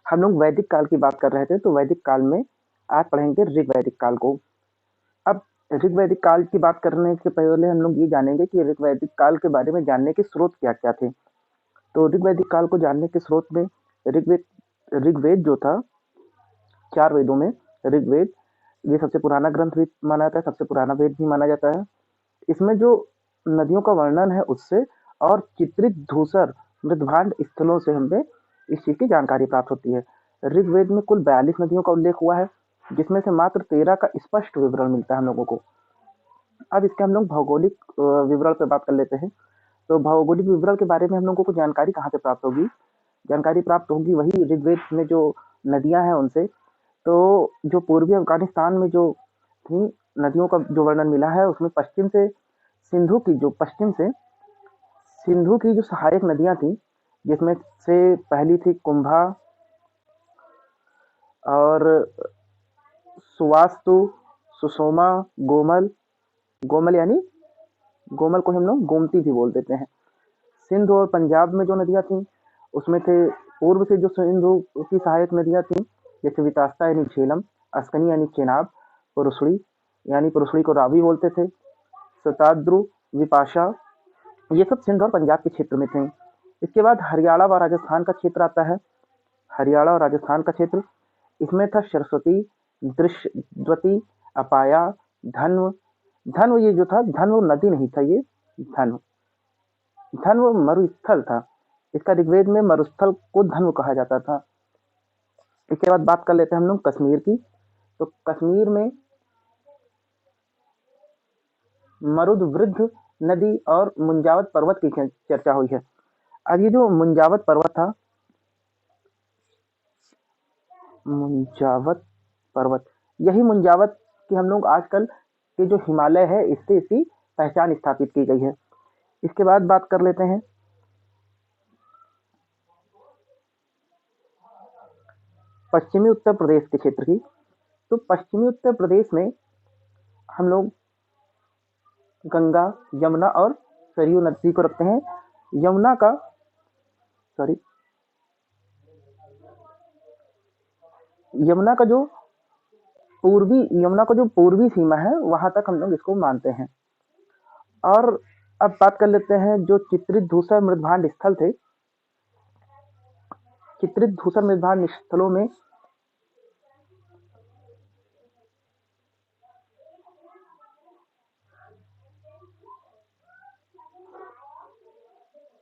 हम लोग वैदिक काल की बात कर रहे थे, तो वैदिक काल में आज पढ़ेंगे ऋग वैदिक काल को। अब ऋग वैदिक काल की बात करने से पहले हम लोग ये जानेंगे कि ऋग वैदिक काल के बारे में जानने के स्रोत क्या-क्या थे। तो ऋग वैदिक काल को जानने के स्रोत में ऋग्वेद ऋग्वेद जो था, 4 वेदों में ऋग्वेद ये सबसे पुराना ग्रंथ भी माना जाता है, सबसे पुराना वेद भी माना जाता है। इसमें जो नदियों का वर्णन है उससे और चित्रित धूसर मृदभांड स्थलों से हमें इस चीज की जानकारी प्राप्त होती है। ऋग्वेद में कुल 42 नदियों का उल्लेख हुआ है, जिसमें से मात्र 13 का स्पष्ट विवरण मिलता है हम लोगों को। अब इसके हम लोग भौगोलिक विवरण पे बात कर लेते हैं। तो भौगोलिक विवरण के बारे में हम लोगों को जानकारी कहाँ से प्राप्त होगी? जानकारी प्राप्त होगी वही ऋग्वेद में जो नदियां हैं उनसे। तो जो पूर्वी अफगानिस्तान में जो थी नदियों का जो वर्णन मिला है, उसमें पश्चिम से सिंधु की जो सहायक नदियां थी, जिसमें से पहली थी कुंभा और सुवास्तु, सुषोमा, गोमल। गोमल यानी गोमल को हम लोग गोमती भी बोल देते हैं। सिंध और पंजाब में जो नदियां थी, उसमें थे पूर्व से जो सिंधु की सहायक नदियां थी, जैसे वितास्ता यानी झेलम, अस्कनी यानी चेनाब, पुरुषड़ी को रावी बोलते थे, शताद्रु, विपाशा, ये सब सिंध और पंजाब के क्षेत्र में थे। इसके बाद हरियाणा व राजस्थान का क्षेत्र आता है। हरियाणा और राजस्थान का क्षेत्र, इसमें था सरस्वती, दृश्यवती, अपाया, धन्व। धन्व ये जो था, धन्व नदी नहीं था, ये धन्व धन्व मरुस्थल था। इसका ऋग्वेद में मरुस्थल को धन्व कहा जाता था। इसके बाद बात कर लेते हैं हम लोग कश्मीर की। तो कश्मीर में मरुद वृद्ध नदी और मुंजावत पर्वत की चर्चा हुई है। अब ये जो मुंजावत पर्वत था, मुंजावत पर्वत, यही मुंजावत की हम लोग आजकल के जो हिमालय है, इससे इसकी पहचान स्थापित की गई है। इसके बाद बात कर लेते हैं पश्चिमी उत्तर प्रदेश के क्षेत्र की। तो पश्चिमी उत्तर प्रदेश में हम लोग गंगा, यमुना और सरयू नदी को रखते हैं। यमुना का सॉरी यमुना का जो पूर्वी सीमा है, वहां तक हम लोग इसको मानते हैं। और अब बात कर लेते हैं जो चित्रित धूसर मृदभांड स्थल थे। चित्रित धूसर मृदभांड स्थलों में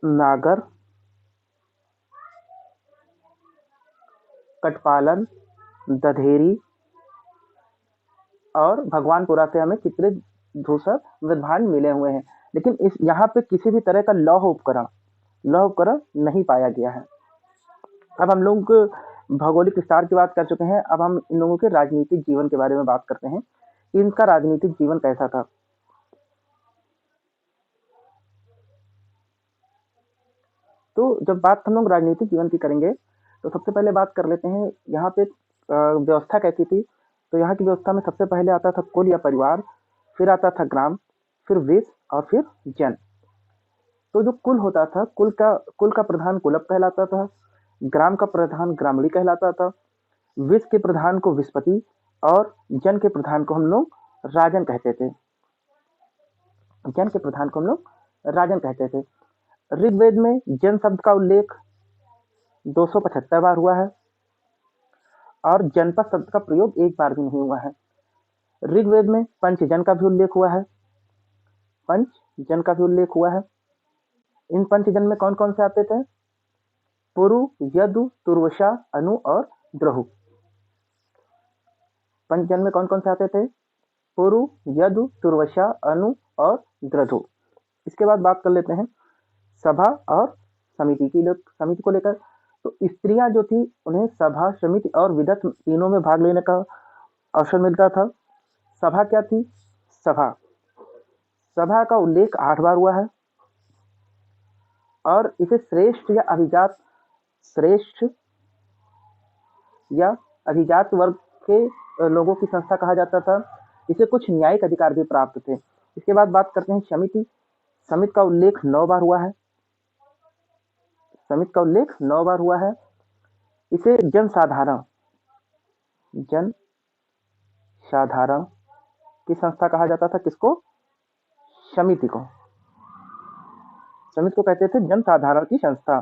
नागर, कटपालन, दधेरी और भगवानपुरा से हमें चित्रित धूसर मृदभांड मिले हुए हैं। लेकिन इस यहाँ पे किसी भी तरह का लौह उपकरण नहीं पाया गया है। अब हम लोग भौगोलिक विस्तार की बात कर चुके हैं। अब हम इन लोगों के राजनीतिक जीवन के बारे में बात करते हैं कि इनका राजनीतिक जीवन कैसा था। तो जब बात हम लोग राजनीतिक जीवन की करेंगे, तो सबसे पहले बात कर लेते हैं यहाँ पे व्यवस्था कैसी थी। तो यहाँ की व्यवस्था में सबसे पहले आता था कुल या परिवार, फिर आता था ग्राम, फिर विष और फिर जन। तो जो कुल होता था, कुल का प्रधान कुलप कहलाता था, ग्राम का प्रधान ग्रामणी कहलाता था, विष के प्रधान को विस्पति और जन के प्रधान को हम लोग राजन कहते थे। जन के प्रधान को हम लोग राजन कहते थे। ऋग्वेद में जन शब्द का उल्लेख 275 बार हुआ है और जनपद शब्द का प्रयोग एक बार भी नहीं हुआ है। ऋग्वेद में पंचजन का भी उल्लेख हुआ है। इन पंचजन में कौन कौन से आते थे? पुरु, यदु, तुर्वशा, अनु और द्रहु। पंचजन में कौन कौन से आते थे? पुरु, यदु, तुर्वशा, अनु और द्रधु। इसके बाद बात कर लेते हैं सभा और समिति को लेकर। तो स्त्रियां जो थी, उन्हें सभा, समिति और विदत तीनों में भाग लेने का अवसर मिलता था। सभा क्या थी? सभा का उल्लेख 8 बार हुआ है और इसे श्रेष्ठ या अभिजात वर्ग के लोगों की संस्था कहा जाता था। इसे कुछ न्यायिक अधिकार भी प्राप्त थे। इसके बाद बात करते हैं समिति का उल्लेख 9 बार हुआ है। इसे जन साधारण की संस्था कहा जाता था। किसको? समिति को। समिति को कहते थे जन साधारण की संस्था।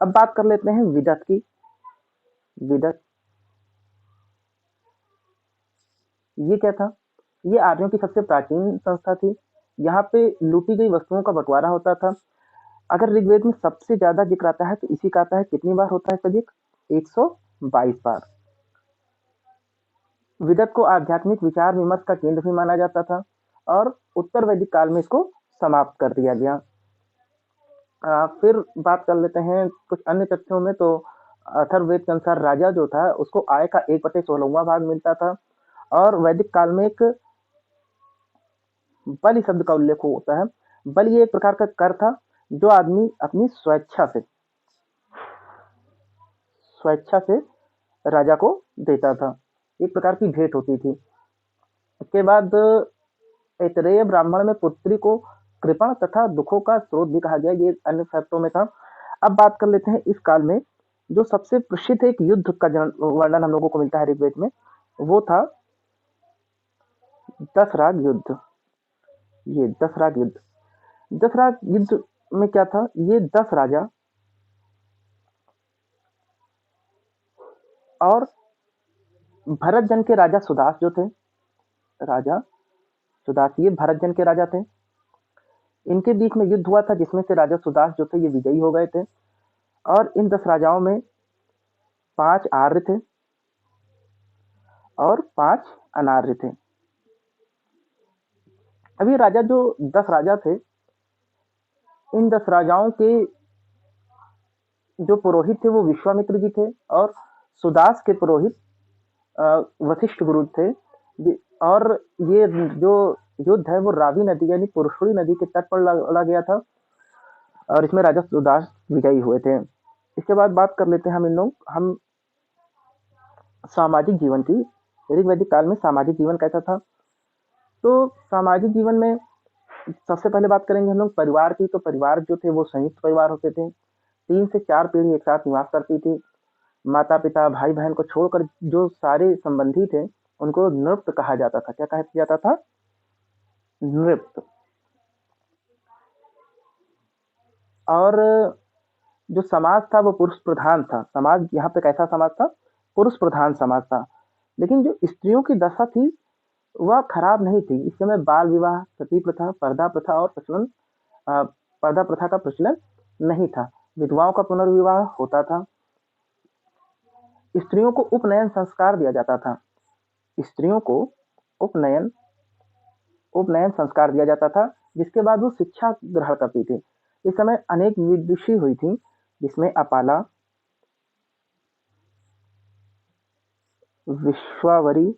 अब बात कर लेते हैं विदत की। विदत ये क्या था? ये आर्यों की सबसे प्राचीन संस्था थी। यहाँ पे लूटी गई वस्तुओं का बंटवारा होता था। अगर ऋग्वेद में सबसे ज्यादा जिक्र आता है तो इसी का आता है। कितनी बार होता है इसका जिक्र? 122 बार। विदत को आध्यात्मिक विचार विमर्श का केंद्र भी माना जाता था और उत्तर वैदिक काल में इसको समाप्त कर दिया गया। फिर बात कर लेते हैं कुछ अन्य तथ्यों में। तो अथर्ववेद के अनुसार राजा जो था उसको आय का 1/16वां भाग मिलता था और वैदिक काल में एक बलि शब्द का उल्लेख होता है। बलि एक प्रकार का कर था जो आदमी अपनी स्वेच्छा से राजा को देता था। एक प्रकार की भेंट होती थी। इसके बाद ऐतरेय ब्राह्मण में पुत्री को कृपण तथा दुखों का स्रोत भी कहा गया। ये अन्य फैक्टों में था। अब बात कर लेते हैं इस काल में जो सबसे प्रसिद्ध एक युद्ध का वर्णन हम लोगों को मिलता है ऋग्वेद में, वो था दशराग युद्ध। ये दशराग युद्ध में क्या था? ये 10 राजा और भरत जन के राजा सुदास जो थे, राजा सुदास ये भरत जन के राजा थे। इनके बीच में युद्ध हुआ था जिसमें से राजा सुदास जो थे ये विजयी हो गए थे। और इन 10 राजाओं में 5 आर्य थे और 5 अनार्य थे। अब ये राजा जो 10 राजा थे, इन 10 राजाओं के जो पुरोहित थे वो विश्वामित्र जी थे और सुदास के पुरोहित वशिष्ठ गुरु थे। और ये जो युद्ध है वो रावी नदी यानी पुरुषोड़ी नदी के तट पर लड़ा गया था और इसमें राजा सुदास विजयी हुए थे। इसके बाद बात कर लेते हैं हम सामाजिक जीवन की। ऋग्वैदिक काल में सामाजिक जीवन कैसा था? तो सामाजिक जीवन में सबसे पहले बात करेंगे हम लोग परिवार की। तो परिवार जो थे वो संयुक्त परिवार होते थे। 3 से 4 पीढ़ी एक साथ निवास करती थी। माता पिता भाई बहन को छोड़कर जो सारे संबंधी थे उनको नृप कहा जाता था। क्या कहा जाता था? नृप। और जो समाज था वो पुरुष प्रधान था। समाज यहाँ पे कैसा समाज था? पुरुष प्रधान समाज था। लेकिन जो स्त्रियों की दशा थी वह खराब नहीं थी। इस समय बाल विवाह, सती प्रथा, पर्दा प्रथा और पर्दा प्रथा का प्रचलन नहीं था। विधवाओं का पुनर्विवाह होता था। स्त्रियों को उपनयन संस्कार दिया जाता था। स्त्रियों को उपनयन संस्कार दिया जाता था जिसके बाद वो शिक्षा ग्रहण करती थी। इस समय अनेक विदुषी हुई थी जिसमें अपाला, विश्वावरी,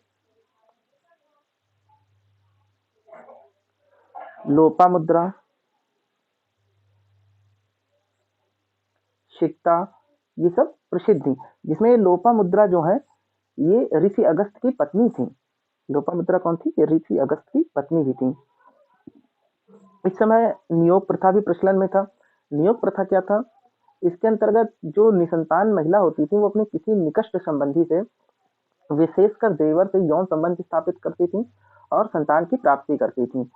लोपामुद्रा, शिक्ता, ये सब प्रसिद्ध थी। जिसमें लोपामुद्रा जो है ये ऋषि अगस्त की पत्नी थी। लोपामुद्रा कौन थी? ये ऋषि अगस्त की पत्नी भी थी। इस समय नियोग प्रथा भी प्रचलन में था। नियोग प्रथा क्या था? इसके अंतर्गत जो निसंतान महिला होती थी वो अपने किसी निकट संबंधी से, विशेषकर देवर से यौन संबंध स्थापित करती थी और संतान की प्राप्ति करती थी।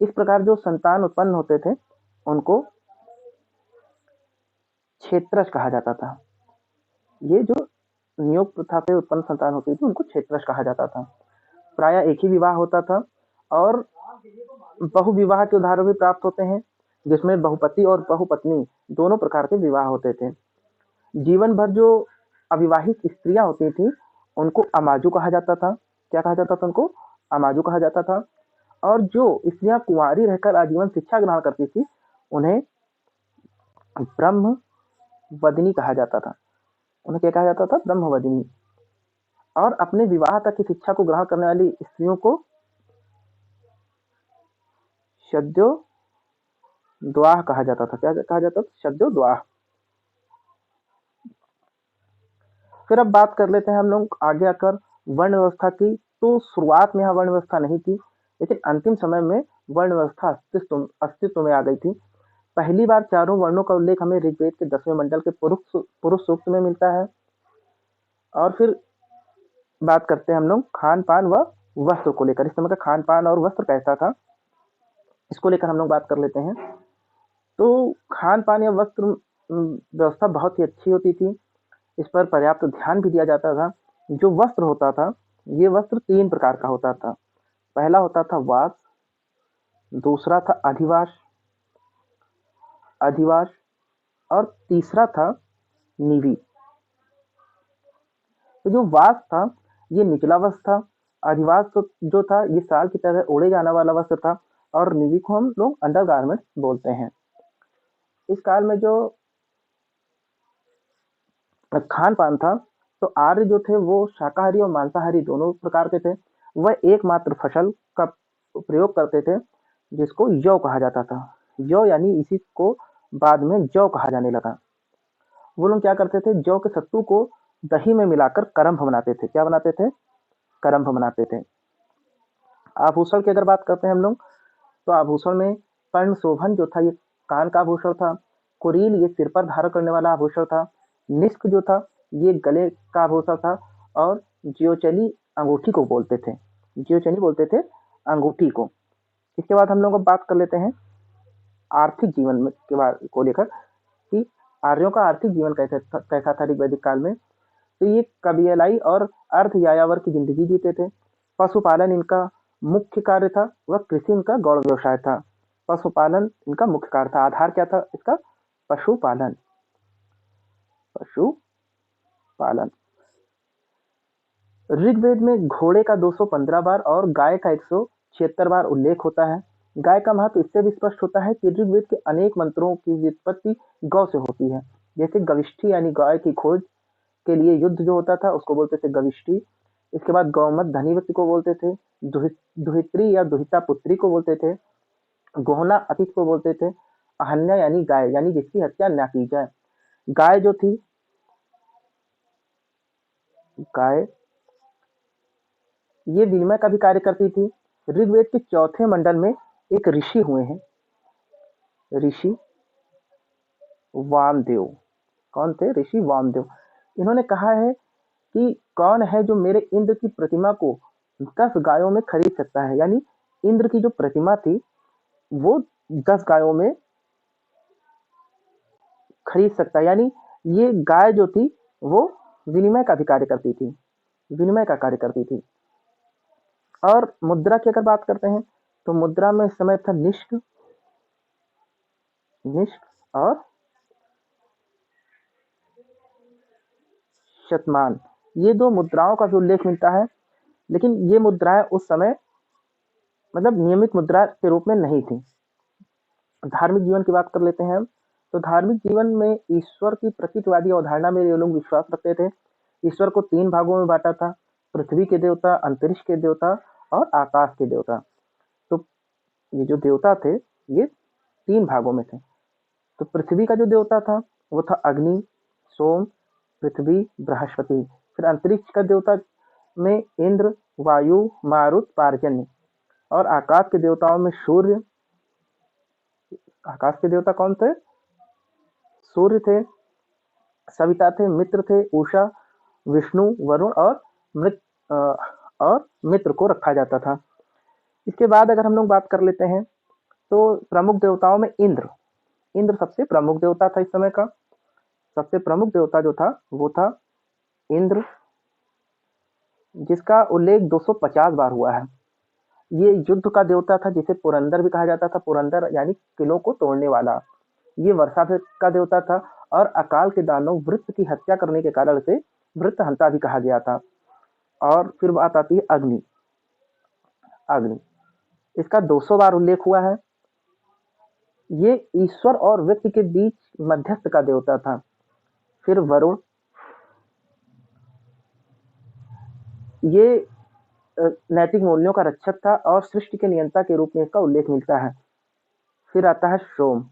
इस प्रकार जो संतान उत्पन्न होते थे उनको क्षेत्रज कहा जाता था। ये जो नियोग प्रथा से उत्पन्न संतान होती थी उनको क्षेत्रज कहा जाता था। प्रायः एक ही विवाह होता था और बहुविवाह के उदाहरण भी प्राप्त होते हैं जिसमें बहुपति और बहुपत्नी दोनों प्रकार के विवाह होते थे। जीवन भर जो अविवाहित स्त्रियां होती थी उनको अमाजु कहा जाता था। क्या कहा जाता था? उनको अमाजु कहा जाता था। और जो स्त्रियां कुंवारी रहकर आजीवन शिक्षा ग्रहण करती थी उन्हें ब्रह्मवदिनी कहा जाता था। उन्हें क्या कहा जाता था? ब्रह्मवदिनी। और अपने विवाह तक की शिक्षा को ग्रहण करने वाली स्त्रियों को शद्योद्वाह कहा जाता था। क्या कहा जाता था? शद्योद्वाह। फिर अब बात कर लेते हैं हम लोग आगे आकर वर्ण व्यवस्था की। तो शुरुआत में यहाँ वर्ण व्यवस्था नहीं थी लेकिन अंतिम समय में वर्ण व्यवस्था अस्तित्व में आ गई थी। पहली बार चारों वर्णों का उल्लेख हमें ऋग्वेद के 10वें मंडल के पुरुष सूक्त में मिलता है। और फिर बात करते हैं हम लोग खान पान व वस्त्र को लेकर। इस समय का खान पान और वस्त्र कैसा था, इसको लेकर हम लोग बात कर लेते हैं। तो खान पान या वस्त्र व्यवस्था बहुत ही अच्छी होती थी, इस पर पर्याप्त ध्यान भी दिया जाता था। जो वस्त्र होता था, ये वस्त्र 3 प्रकार का होता था। पहला होता था वास, दूसरा था अधिवास और तीसरा था निवि। तो जो वास था, ये निचला वस्त्र था। अधिवास तो जो था, ये साल की तरह ओढ़े जाने वाला वस्त्र था। और निवि को हम लोग अंडरगारमेंट्स बोलते हैं। इस काल में जो खान पान था, तो आर्य जो थे वो शाकाहारी और मांसाहारी दोनों प्रकार के थे। वह एकमात्र फसल का प्रयोग करते थे जिसको जौ कहा जाता था। जौ यानी इसी को बाद में जौ कहा जाने लगा। वो लोग क्या करते थे, जौ के सत्तू को दही में मिलाकर करम्भ बनाते थे। क्या बनाते थे? करम्भ बनाते थे। आभूषण की अगर बात करते हैं हम लोग, तो आभूषण में कर्ण शोभन जो था, ये कान का आभूषण था। कुरील ये सिर पर धारण करने वाला आभूषण था। निष्क जो था, ये गले का आभूषण था। और जियोचली अंगूठी को बोलते थे। जियोचली बोलते थे अंगूठी को। इसके बाद हम लोग अब बात कर लेते हैं आर्थिक जीवन में के बारे को लेकर कि आर्यों का आर्थिक जीवन कैसा था ऋग्वैदिक काल में। तो ये कबीलाई और अर्ध यायावर की जिंदगी जीते थे। पशुपालन इनका मुख्य कार्य था व कृषि इनका गौण व्यवसाय था। पशुपालन इनका मुख्य कार्य था। आधार क्या था इसका? पशुपालन। पशुपालन। ऋग्वेद में घोड़े का 215 बार और गाय का 176 बार उल्लेख होता है। गाय का महत्व इससे भी स्पष्ट होता है कि ऋग्वेद के अनेक मंत्रों की व्युत्पत्ति गौ से होती है। जैसे गविष्ठी यानी गाय की खोज के लिए युद्ध जो होता था उसको बोलते थे गविष्ठी। इसके बाद गौमत धनीवती को बोलते थे। दुहित्री या दुहिता पुत्री को बोलते थे। गोहना अतिथि को बोलते थे। अहन्या यानी गाय, यानी जिसकी हत्या न की जाए। गाय जो थी, गाय ये विनिमय का भी कार्य करती थी। ऋग्वेद के 4थे मंडल में एक ऋषि हुए हैं, ऋषि वामदेव। कौन थे? ऋषि वामदेव। इन्होंने कहा है कि कौन है जो मेरे इंद्र की प्रतिमा को 10 गायों में खरीद सकता है। यानी इंद्र की जो प्रतिमा थी वो 10 गायों में खरीद सकता है। यानी ये गाय जो थी वो विनिमय का भी कार्य करती थी, विनिमय का कार्य करती थी। और मुद्रा की अगर बात करते हैं, तो मुद्रा में इस समय था निष्क और शतमान। ये 2 मुद्राओं का भी उल्लेख मिलता है, लेकिन ये मुद्राएं उस समय मतलब नियमित मुद्रा के रूप में नहीं थी। धार्मिक जीवन की बात कर लेते हैं हम। तो धार्मिक जीवन में ईश्वर की प्रकृतिवादी अवधारणा में ये लोग विश्वास रखते थे। ईश्वर को 3 भागों में बांटा था: पृथ्वी के देवता, अंतरिक्ष के देवता और आकाश के देवता। तो ये जो देवता थे ये 3 भागों में थे। तो पृथ्वी का जो देवता था वो था अग्नि, सोम, पृथ्वी, बृहस्पति। फिर अंतरिक्ष का देवता में इंद्र, वायु, मारुत, पार्जन्य। और आकाश के देवताओं में सूर्य। आकाश के देवता कौन थे? सूर्य थे, सविता थे, मित्र थे, उषा, विष्णु, वरुण और मित्र को रखा जाता था। इसके बाद अगर हम लोग बात कर लेते हैं, तो प्रमुख देवताओं में इंद्र सबसे प्रमुख देवता था। इस समय का सबसे प्रमुख देवता जो था वो था इंद्र, जिसका उल्लेख 250 बार हुआ है। ये युद्ध का देवता था, जिसे पुरंदर भी कहा जाता था। पुरंदर यानी किलों को तोड़ने वाला। ये वर्षा का देवता था और अकाल के दानव वृत्त की हत्या करने के कारण से वृत्तहंता भी कहा गया था। और फिर बात आती है अग्नि। अग्नि इसका 200 बार उल्लेख हुआ है। ये ईश्वर और व्यक्ति के बीच मध्यस्थ का देवता था। फिर वरुण, ये नैतिक मूल्यों का रक्षक था और सृष्टि के नियंता के रूप में इसका उल्लेख मिलता है। फिर आता है सोम।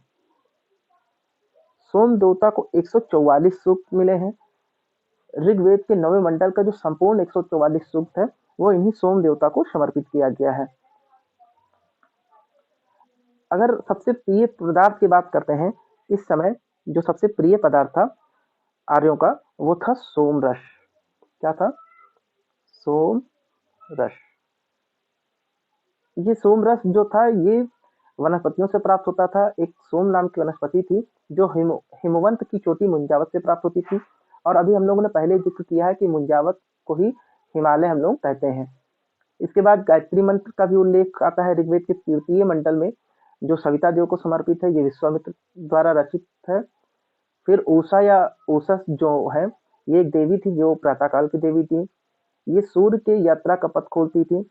सोम देवता को 144 सूक्त मिले हैं। ऋग्वेद के 9वें मंडल का जो संपूर्ण 144 सूक्त है वो इन्हीं सोम देवता को समर्पित किया गया है। अगर सबसे प्रिय पदार्थ की बात करते हैं, इस समय जो सबसे प्रिय पदार्थ था आर्यों का, वो था सोमरस। क्या था? सोमरस। ये सोमरस जो था, ये वनस्पतियों से प्राप्त होता था। एक सोम नाम की वनस्पति थी जो हिमवंत की चोटी मुंजावत से प्राप्त होती थी। और अभी हम लोगों ने पहले जिक्र किया है कि मुंजावत को ही हिमालय हम लोग कहते हैं। इसके बाद गायत्री मंत्र का भी उल्लेख आता है ऋग्वेद के तृतीय मंडल में, जो सविता देव को समर्पित है। ये विश्वामित्र द्वारा रचित है। फिर उषा या उषस जो है, ये एक देवी थी जो प्रातःकाल की देवी थी। ये सूर्य के यात्रा का पथ खोलती थी।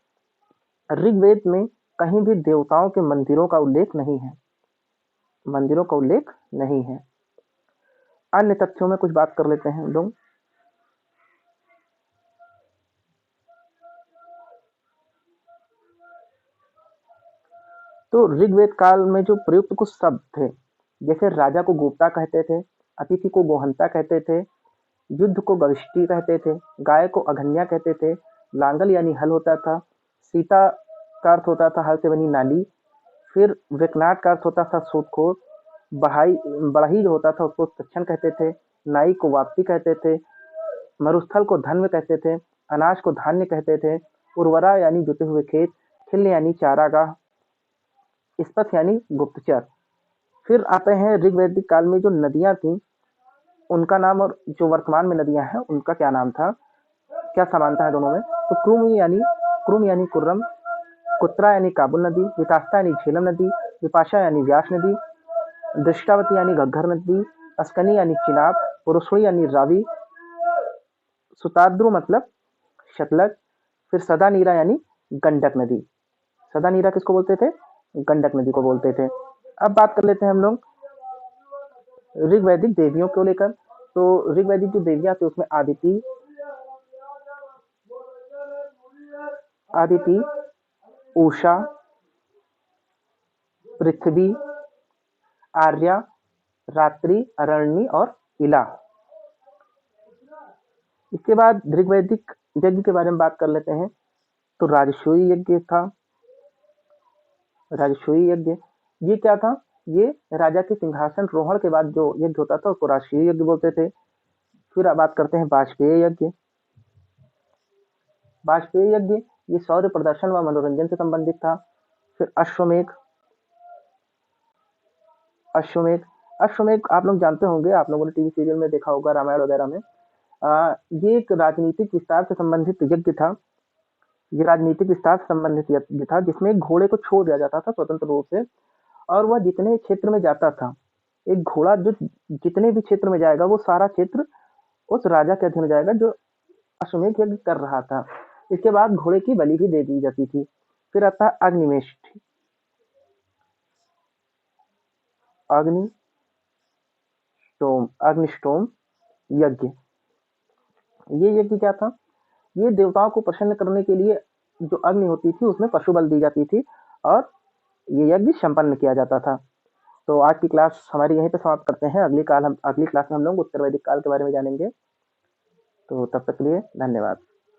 ऋग्वेद में कहीं भी देवताओं के मंदिरों का उल्लेख नहीं है। मंदिरों का उल्लेख नहीं है। अन्य तथ्यों में कुछ बात कर लेते हैं हम लोग। तो ऋग्वेद काल में जो प्रयुक्त कुछ शब्द थे, जैसे राजा को गोप्ता कहते थे, अतिथि को गोहंता कहते थे, युद्ध को गविष्टि कहते थे, गाय को अघन्या कहते थे, लांगल यानी हल होता था, सीता का अर्थ होता था हल से बनी नाली, फिर विकनाट का अर्थ होता था सूदखोर, बढ़ई जो होता था उसको तक्षण कहते थे, नाई को वाप्ति कहते थे, मरुस्थल को धन्व कहते थे, अनाज को धान्य कहते थे, उर्वरा यानी जुते हुए खेत, खिल्य यानी चारागाह, स्पथ यानी गुप्तचर। फिर आते हैं ऋग्वैदिक काल में जो नदियां थी उनका नाम, और जो वर्तमान में नदियां हैं उनका क्या नाम था, क्या समानता है दोनों में। तो क्रुम यानी कुर्रम, कुत्रा यानी काबुल नदी, वितास्ता यानी झेलम नदी, विपाशा यानी व्यास नदी, दृष्टावती यानी घग्घर नदी, अस्कनी यानी चिनाब, पुरुषोड़ी यानी रावी, सुताद्रु मतलब शतलज, फिर सदा नीरा यानी गंडक नदी। सदा नीरा किसको बोलते थे? गंडक नदी को बोलते थे। अब बात कर लेते हैं हम लोग ऋग्वैदिक देवियों को लेकर। तो ऋग्वैदिक जो देवियां थी उसमें आदिति, उषा, पृथ्वी, आर्या, रात्रि, अरण्यी और इला। इसके बाद ऋग्वैदिक यज्ञ के बारे में बात कर लेते हैं। तो राजसूय यज्ञ था। राजसूय यज्ञ ये क्या था? ये राजा के सिंहासन रोहण के बाद जो यज्ञ होता था उसको राजसूय यज्ञ बोलते थे। फिर अब बात करते हैं वाजपेय यज्ञ। वाजपेय यज्ञ ये सौर्य प्रदर्शन व मनोरंजन से संबंधित था। फिर अश्वमेघ। अश्वमेघ अश्वमेघ आप लोग जानते होंगे, आप लोगों ने टीवी सीरियल में देखा होगा, रामायण वगैरह में। ये एक राजनीतिक विस्तार से संबंधित यज्ञ था। ये राजनीतिक विस्तार से संबंधित यज्ञ था जिसमें एक घोड़े को छोड़ दिया जाता था स्वतंत्र रूप से, और वह जितने क्षेत्र में जाता था, एक घोड़ा जो जितने भी क्षेत्र में जाएगा वो सारा क्षेत्र उस राजा के अधीन हो जाएगा जो अश्वमेध यज्ञ कर रहा था। इसके बाद घोड़े की बलि भी दे दी जाती थी। फिर आता है अग्निष्टोम यज्ञ। ये यज्ञ क्या था? ये देवताओं को प्रसन्न करने के लिए जो अग्नि होती थी उसमें पशु बल दी जाती थी और ये यज्ञ संपन्न किया जाता था। तो आज की क्लास हमारी यहीं पे समाप्त करते हैं। अगली क्लास में हम लोग उत्तर वैदिक काल के बारे में जानेंगे। तो तब तक के लिए धन्यवाद।